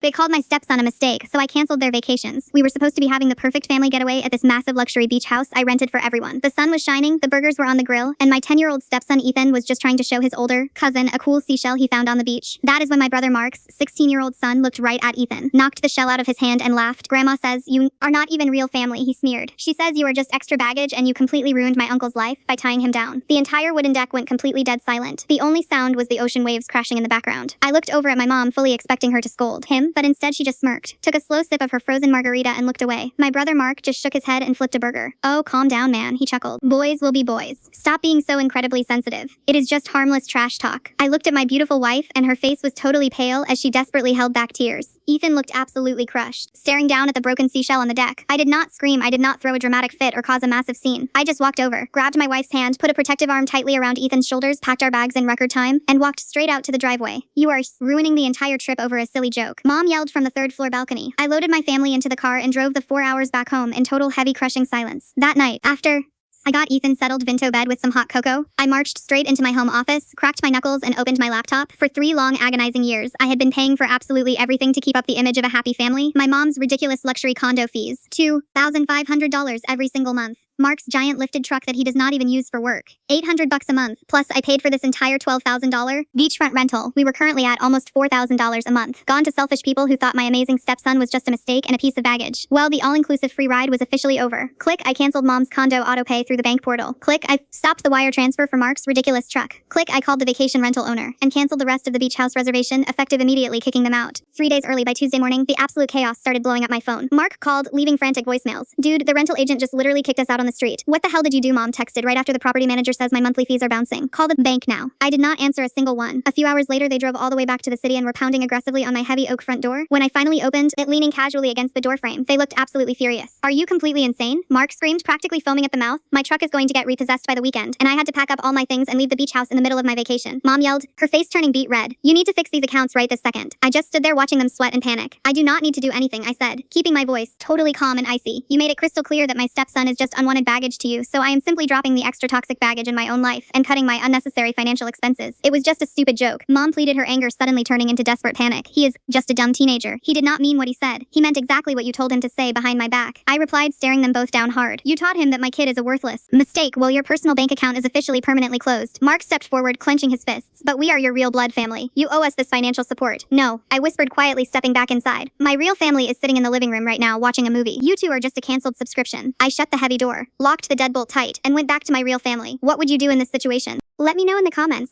They called my stepson a mistake, so I canceled their vacations. We were supposed to be having the perfect family getaway at this massive luxury beach house I rented for everyone. The sun was shining, the burgers were on the grill, and my 10-year-old stepson Ethan was just trying to show his older cousin a cool seashell he found on the beach. That is when my brother Mark's 16-year-old son looked right at Ethan, knocked the shell out of his hand and laughed. "Grandma says you are not even real family," he sneered. "She says you are just extra baggage and you completely ruined my uncle's life by tying him down." The entire wooden deck went completely dead silent. The only sound was the ocean waves crashing in the background. I looked over at my mom, fully expecting her to scold him, but instead she just smirked, took a slow sip of her frozen margarita and looked away. My brother Mark just shook his head and flipped a burger. "Oh, calm down, man," he chuckled. "Boys will be boys. Stop being so incredibly sensitive. It is just harmless trash talk." I looked at my beautiful wife, and her face was totally pale as she desperately held back tears. Ethan looked absolutely crushed, staring down at the broken seashell on the deck. I did not scream, I did not throw a dramatic fit or cause a massive scene. I just walked over, grabbed my wife's hand, put a protective arm tightly around Ethan's shoulders, packed our bags in record time, and walked straight out to the driveway. "You are ruining the entire trip over a silly joke," Mom yelled from the third-floor balcony. I loaded my family into the car and drove the 4 hours back home in total heavy crushing silence. That night, after I got Ethan settled Vinto bed with some hot cocoa, I marched straight into my home office, cracked my knuckles, and opened my laptop. For 3 long agonizing years, I had been paying for absolutely everything to keep up the image of a happy family. My mom's ridiculous luxury condo fees, $2,500 every single month. Mark's giant lifted truck that he does not even use for work, $800 a month. Plus, I paid for this entire $12,000 beachfront rental. We were currently at almost $4,000 a month. Gone to selfish people who thought my amazing stepson was just a mistake and a piece of baggage. Well, the all-inclusive free ride was officially over. Click, I canceled Mom's condo autopay through the bank portal. Click, I stopped the wire transfer for Mark's ridiculous truck. Click, I called the vacation rental owner and canceled the rest of the beach house reservation, effective immediately, kicking them out. 3 days early by Tuesday morning, the absolute chaos started blowing up my phone. Mark called, leaving frantic voicemails. "Dude, the rental agent just literally kicked us out on the street." "What the hell did you do?" Mom texted right after the property manager says my monthly fees are bouncing. "Call the bank now." I did not answer a single one. A few hours later, they drove all the way back to the city and were pounding aggressively on my heavy oak front door. When I finally opened it, leaning casually against the doorframe, they looked absolutely furious. "Are you completely insane?" Mark screamed, practically foaming at the mouth. "My truck is going to get repossessed by the weekend, and I had to pack up all my things and leave the beach house in the middle of my vacation." Mom yelled, her face turning beet red. "You need to fix these accounts right this second." I just stood there watching them sweat and panic. "I do not need to do anything," I said, keeping my voice totally calm and icy. "You made it crystal clear that my stepson is just unwanted baggage to you, so I am simply dropping the extra toxic baggage in my own life and cutting my unnecessary financial expenses. It was just a stupid joke." Mom pleaded, her anger suddenly turning into desperate panic. "He is just a dumb teenager. He did not mean what he said. He meant exactly what you told him to say behind my back." I replied, staring them both down hard. "You taught him that my kid is a worthless mistake. Well, your personal bank account is officially permanently closed." Mark stepped forward, clenching his fists. "But we are your real blood family. You owe us this financial support." "No," I whispered quietly, stepping back inside. "My real family is sitting in the living room right now watching a movie. You two are just a canceled subscription." I shut the heavy door, locked the deadbolt tight, and went back to my real family. What would you do in this situation? Let me know in the comments.